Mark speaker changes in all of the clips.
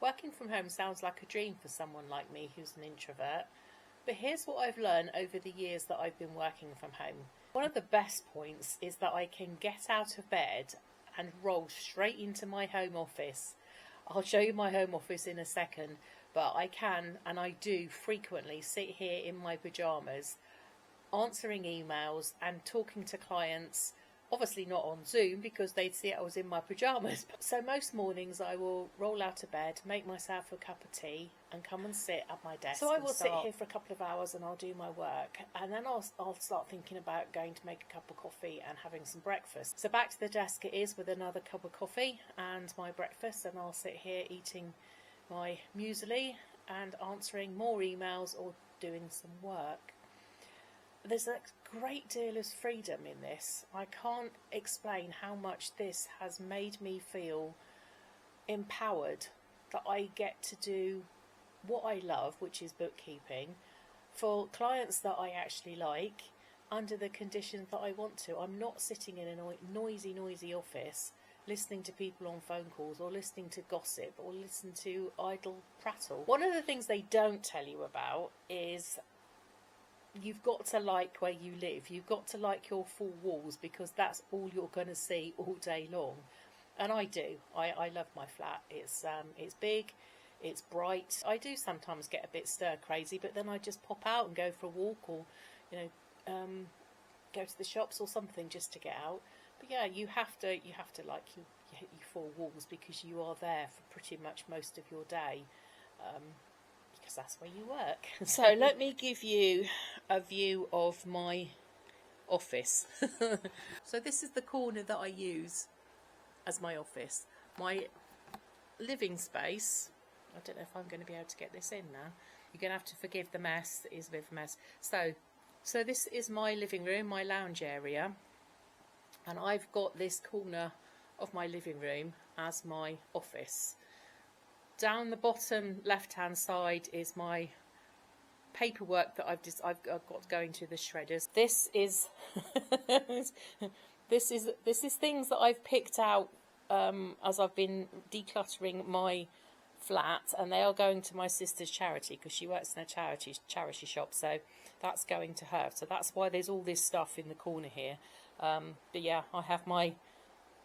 Speaker 1: Working from home sounds like a dream for someone like me who's an introvert, but here's what I've learned over the years that I've been working from home. One of the best points is that I can get out of bed and roll straight into my home office. I'll show you my home office in a second, but I can, and I do frequently, sit here in my pyjamas, answering emails and talking to clients. Obviously not on Zoom because they'd see I was in my pyjamas. So most mornings I will roll out of bed, make myself a cup of tea and come and sit at my desk. So I will sit here for a couple of hours and I'll do my work, and then I'll start thinking about going to make a cup of coffee and having some breakfast. So back to the desk it is with another cup of coffee and my breakfast, and I'll sit here eating my muesli and answering more emails or doing some work. There's a great deal of freedom in this. I can't explain how much this has made me feel empowered, that I get to do what I love, which is bookkeeping, for clients that I actually like, under the conditions that I want to. I'm not sitting in a noisy office listening to people on phone calls or listening to gossip or listen to idle prattle. One of the things they don't tell you about is you've got to like where you live. You've got to like your four walls, because that's all you're going to see all day long. And I do. I love my flat. It's big, it's bright. I do sometimes get a bit stir crazy, but then I just pop out and go for a walk, or go to the shops or something just to get out. But yeah, you have to like your four walls, because you are there for pretty much most of your day. Because that's where you work. So let me give you a view of my office. So this is the corner that I use as my office. My living space, I don't know if I'm going to be able to get this in now. You're going to have to forgive the mess. It is a bit of a mess. So this is my living room, my lounge area. And I've got this corner of my living room as my office. Down the bottom left-hand side is my paperwork that I've got going to the shredders. This is this is things that I've picked out as I've been decluttering my flat, and they are going to my sister's charity, because she works in a charity shop. So that's going to her. So that's why there's all this stuff in the corner here. But yeah, I have my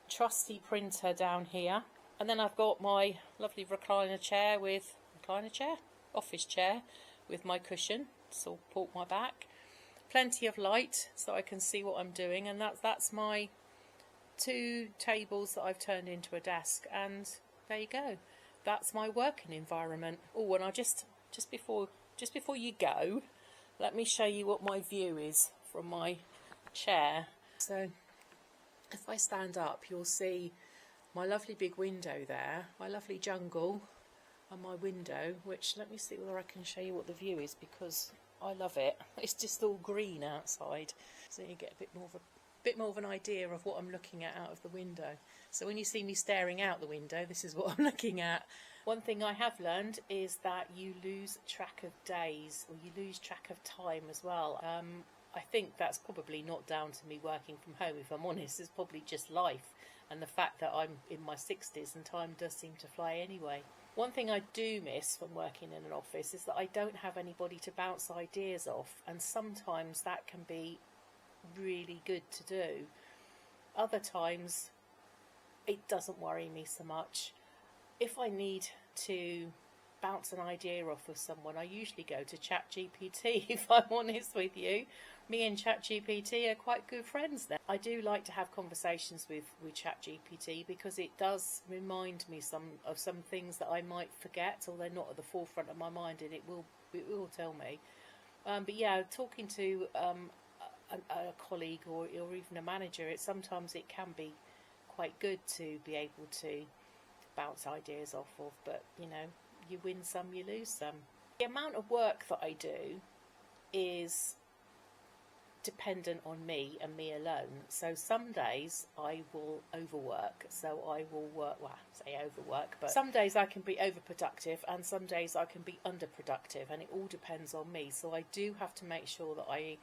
Speaker 1: trusty printer down here. And then I've got my lovely office chair with my cushion to support my back. Plenty of light so I can see what I'm doing, and that's my 2 tables that I've turned into a desk, and there you go. That's my working environment. Oh, and I just before you go, let me show you what my view is from my chair. So if I stand up, you'll see my lovely big window there, my lovely jungle, and my window, which, let me see whether I can show you what the view is, because I love it. It's just all green outside, so you get a bit more of an idea of what I'm looking at out of the window. So when you see me staring out the window, this is what I'm looking at. One thing I have learned is that you lose track of days, or you lose track of time as well. I think that's probably not down to me working from home, if I'm honest. It's probably just life, and the fact that I'm in my 60s and time does seem to fly anyway. One thing I do miss when working in an office is that I don't have anybody to bounce ideas off, and sometimes that can be really good to do. Other times it doesn't worry me so much. If I need to bounce an idea off of someone, I usually go to ChatGPT, if I'm honest with you. Me and ChatGPT are quite good friends now. I do like to have conversations with ChatGPT, because it does remind me of some things that I might forget, or they're not at the forefront of my mind, and it will tell me. But yeah, talking to a colleague or even a manager, sometimes it can be quite good to be able to bounce ideas off of, but you win some, you lose some. The amount of work that I do is dependent on me and me alone. So some days I will overwork, so I will work, well, I say overwork, but some days I can be overproductive and some days I can be underproductive, and it all depends on me. So I do have to make sure that I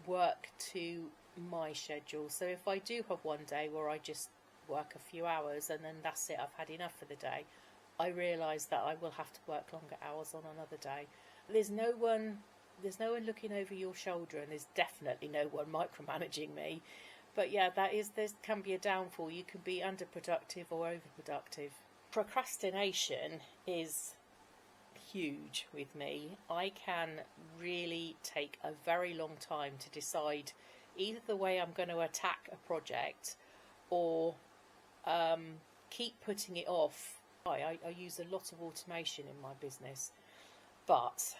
Speaker 1: work to my schedule. So if I do have one day where I just work a few hours and then that's it, I've had enough for the day, I realise that I will have to work longer hours on another day. There's no one looking over your shoulder, and there's definitely no one micromanaging me. But yeah, there can be a downfall. You can be underproductive or overproductive. Procrastination is huge with me. I can really take a very long time to decide either the way I'm going to attack a project, or keep putting it off. I use a lot of automation in my business, but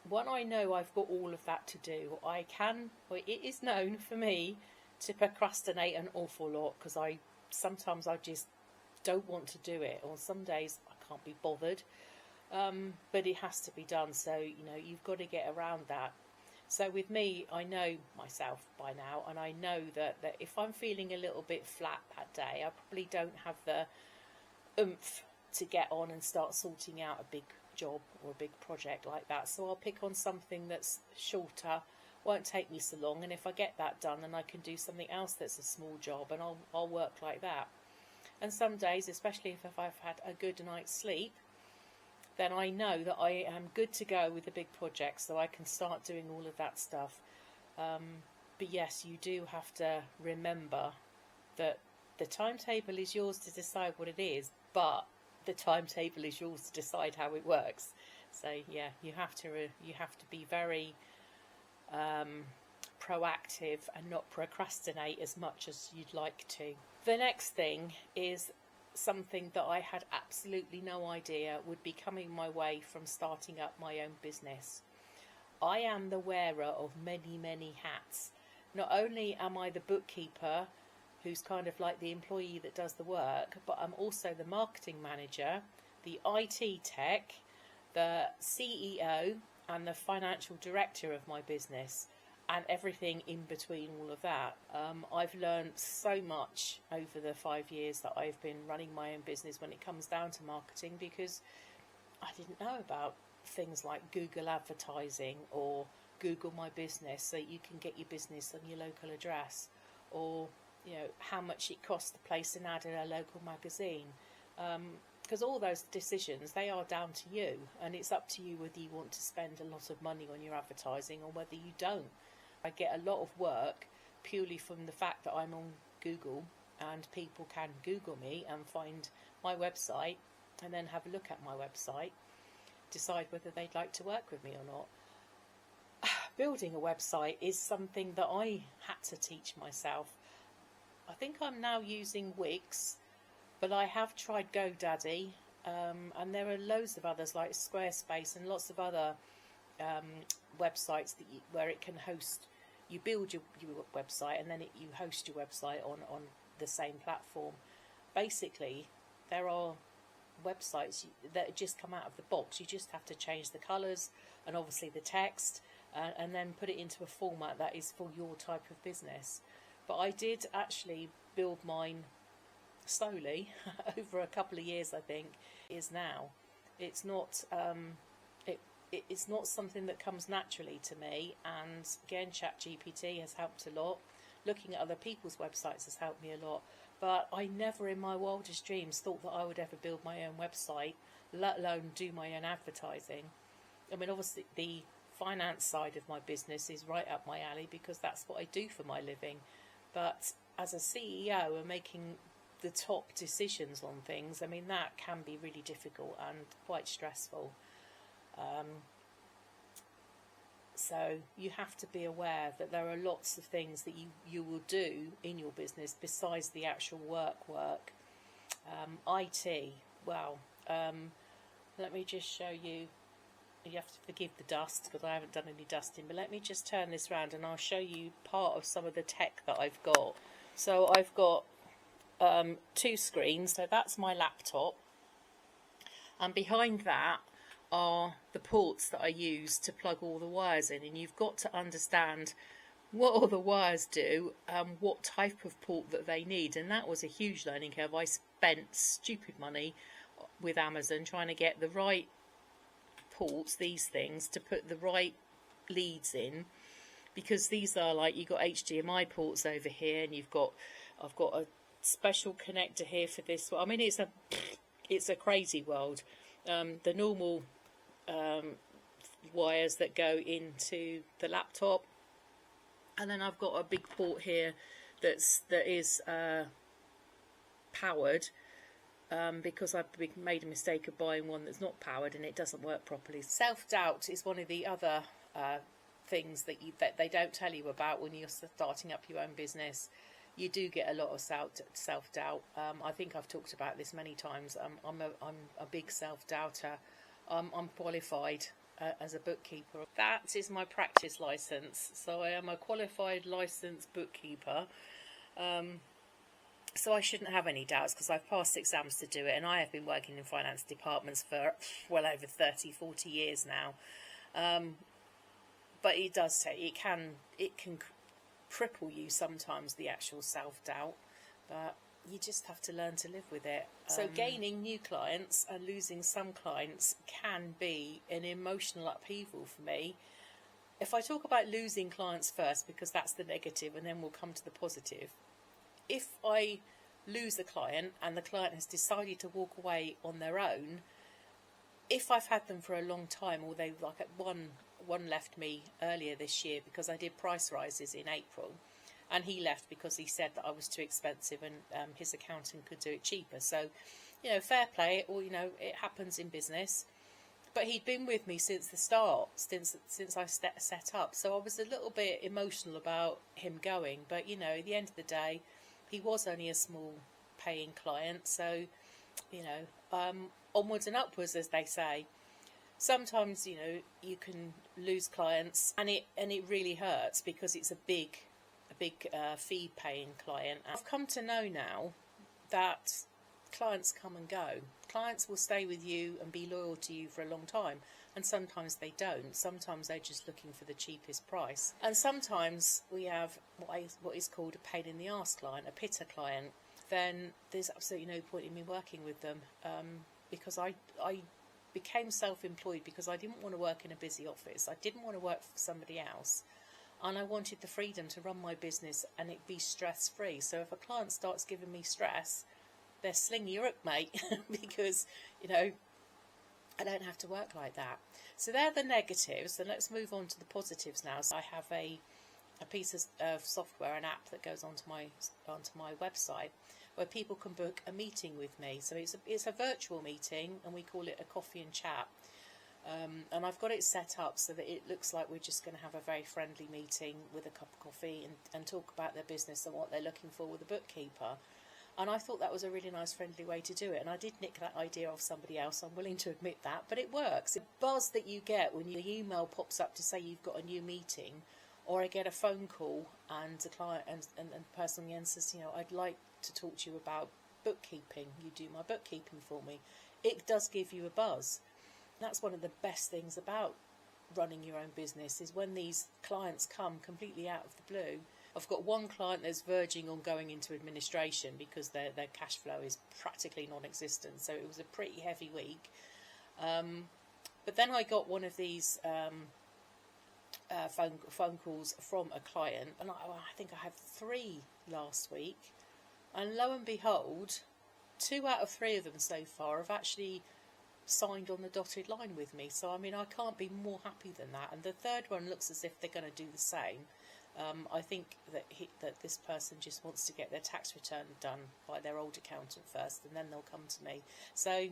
Speaker 1: when I know I've got all of that to do, it is known for me to procrastinate an awful lot, because sometimes I just don't want to do it, or some days I can't be bothered, but it has to be done. So you've got to get around that. So with me, I know myself by now, and I know that if I'm feeling a little bit flat that day, I probably don't have the oomph to get on and start sorting out a big job or a big project like that. So I'll pick on something that's shorter, won't take me so long, and if I get that done, then I can do something else that's a small job, and I'll work like that. And some days, especially if I've had a good night's sleep, then I know that I am good to go with the big project, so I can start doing all of that stuff. But yes, you do have to remember that the timetable is yours to decide what it is, but the timetable is yours to decide how it works. So yeah, you have to be very proactive and not procrastinate as much as you'd like to. The next thing is something that I had absolutely no idea would be coming my way from starting up my own business. I am the wearer of many, many hats. Not only am I the bookkeeper, who's kind of like the employee that does the work, but I'm also the marketing manager, the IT tech, the CEO, and the financial director of my business, and everything in between all of that. I've learned so much over the 5 years that I've been running my own business when it comes down to marketing, because I didn't know about things like Google advertising or Google My Business, so you can get your business on your local address, or how much it costs to place an ad in a local magazine. Because all those decisions, they are down to you, and it's up to you whether you want to spend a lot of money on your advertising or whether you don't. I get a lot of work purely from the fact that I'm on Google, and people can Google me and find my website and then have a look at my website, decide whether they'd like to work with me or not. Building a website is something that I had to teach myself. I think I'm now using Wix, but I have tried GoDaddy, and there are loads of others like Squarespace and lots of other websites where it can host. You build your website, and then you host your website on the same platform. Basically, there are websites that just come out of the box. You just have to change the colours and obviously the text, and then put it into a format that is for your type of business. But I did actually build mine slowly over a couple of years, I think, is now. It's not it's not something that comes naturally to me, and again, ChatGPT has helped a lot. Looking at other people's websites has helped me a lot, but I never in my wildest dreams thought that I would ever build my own website, let alone do my own advertising. I mean, obviously the finance side of my business is right up my alley, because that's what I do for my living. But as a CEO and making the top decisions on things, I mean, that can be really difficult and quite stressful. So you have to be aware that there are lots of things that you will do in your business besides the actual work. IT, well, let me just show you. You have to forgive the dust because I haven't done any dusting, but let me just turn this around and I'll show you part of some of the tech that I've got. So I've got two screens. So that's my laptop, and behind that are the ports that I use to plug all the wires in, and you've got to understand what all the wires do and what type of port that they need. And that was a huge learning curve. I spent stupid money with Amazon trying to get the right ports, these things, to put the right leads in, because these are like, you've got HDMI ports over here, and I've got a special connector here for this. I mean, it's a crazy world. The normal wires that go into the laptop, and then I've got a big port here that is powered, because I've made a mistake of buying one that's not powered and it doesn't work properly. Self-doubt is one of the other things that they don't tell you about when you're starting up your own business. You do get a lot of self-doubt. I think I've talked about this many times. I'm a big self-doubter. I'm qualified as a bookkeeper. That is my practice license. So I am a qualified licensed bookkeeper. So I shouldn't have any doubts because I've passed exams to do it, and I have been working in finance departments for well over 30-40 years now. But it does take, it can cripple you sometimes, the actual self-doubt, but you just have to learn to live with it. So gaining new clients and losing some clients can be an emotional upheaval for me. If I talk about losing clients first, because that's the negative, and then we'll come to the positive. If I lose a client and the client has decided to walk away on their own, if I've had them for a long time, or they like one left me earlier this year because I did price rises in April, and he left because he said that I was too expensive and his accountant could do it cheaper. So, you know, fair play, or you know, it happens in business. But he'd been with me since the start, since I set up. So I was a little bit emotional about him going. But, you know, at the end of the day, he was only a small paying client. So, you know, onwards and upwards, as they say. Sometimes, you know, you can lose clients, and it really hurts because it's a big fee paying client. I've come to know now that clients come and go. Clients will stay with you and be loyal to you for a long time, and sometimes they don't. Sometimes they're just looking for the cheapest price, and sometimes we have what is called a pain in the arse client, a pitter client. Then there's absolutely no point in me working with them, because I became self-employed because I didn't want to work in a busy office. I didn't want to work for somebody else, and I wanted the freedom to run my business and it be stress-free. So if a client starts giving me stress, they're sling your hook, mate, because, you know, I don't have to work like that. So they're the negatives. So let's move on to the positives now. So I have a piece of software, an app that goes onto my website, where people can book a meeting with me. So it's a virtual meeting, and we call it a coffee and chat. And I've got it set up so that it looks like we're just going to have a very friendly meeting with a cup of coffee and talk about their business and what they're looking for with a bookkeeper. And I thought that was a really nice, friendly way to do it. And I did nick that idea off somebody else. I'm willing to admit that. But it works. The buzz that you get when your email pops up to say you've got a new meeting, or I get a phone call and the client and the person on the end says, you know, I'd like to talk to you about bookkeeping. You do my bookkeeping for me. It does give you a buzz. That's one of the best things about running your own business, is when these clients come completely out of the blue. I've got one client that's verging on going into administration because their cash flow is practically non-existent. So it was a pretty heavy week. But then I got one of these phone calls from a client, and I think I had 3 last week. And lo and behold, 2 out of 3 of them so far have actually signed on the dotted line with me. So I mean, I can't be more happy than that. And the third one looks as if they're going to do the same. I think that this person just wants to get their tax return done by their old accountant first, and then they'll come to me. So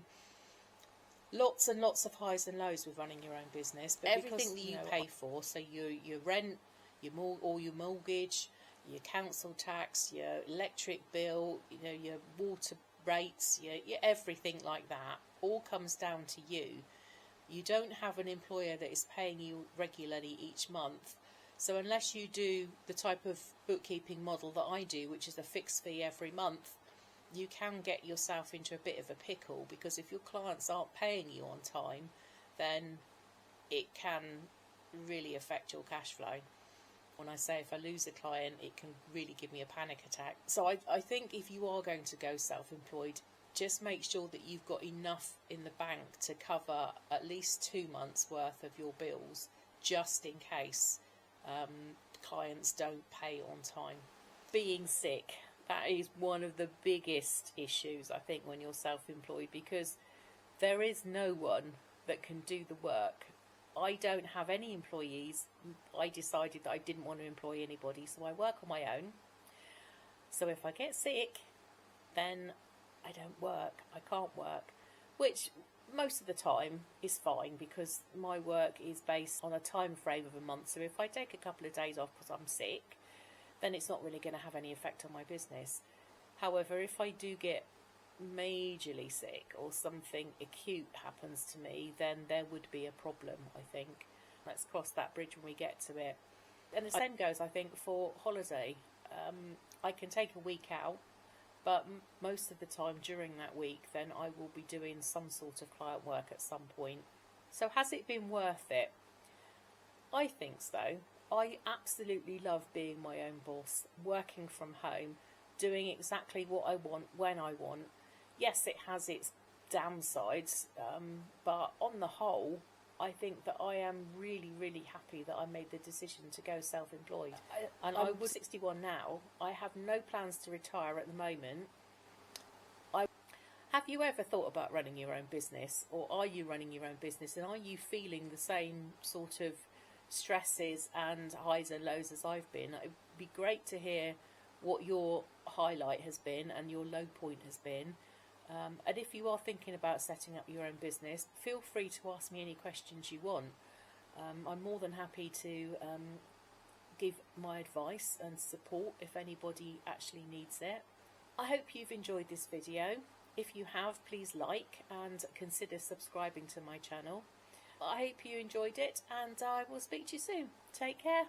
Speaker 1: lots and lots of highs and lows with running your own business. But everything that you pay for, so your rent, your mortgage, your council tax, your electric bill, you know, your water rates, your everything like that, all comes down to you. You don't have an employer that is paying you regularly each month. So unless you do the type of bookkeeping model that I do, which is a fixed fee every month, you can get yourself into a bit of a pickle, because if your clients aren't paying you on time, then it can really affect your cash flow. When I say if I lose a client, it can really give me a panic attack. So I think if you are going to go self-employed, just make sure that you've got enough in the bank to cover at least 2 months worth of your bills, just in case clients don't pay on time. Being sick. That is one of the biggest issues, I think, when you're self-employed, because there is no one that can do the work. I don't have any employees. I decided that I didn't want to employ anybody, so I work on my own. So if I get sick, then I don't work. I can't work, which most of the time is fine because my work is based on a time frame of a month. So if I take a couple of days off because I'm sick, then it's not really going to have any effect on my business. However, if I do get majorly sick or something acute happens to me, then there would be a problem, I think. Let's cross that bridge when we get to it. And the same goes, I think, for holiday. I can take a week out, but most of the time during that week, then I will be doing some sort of client work at some point. So has it been worth it? I think so. I absolutely love being my own boss, working from home, doing exactly what I want when I want. Yes, it has its downsides, but on the whole, I think that I am really, really happy that I made the decision to go self-employed. And I'm 61 now. I have no plans to retire at the moment. Have you ever thought about running your own business, or are you running your own business, and are you feeling the same sort of stresses and highs and lows as I've been? It would be great to hear what your highlight has been and your low point has been. And if you are thinking about setting up your own business, feel free to ask me any questions you want. I'm more than happy to give my advice and support if anybody actually needs it. I hope you've enjoyed this video. If you have, please like and consider subscribing to my channel. I hope you enjoyed it, and I will speak to you soon. Take care.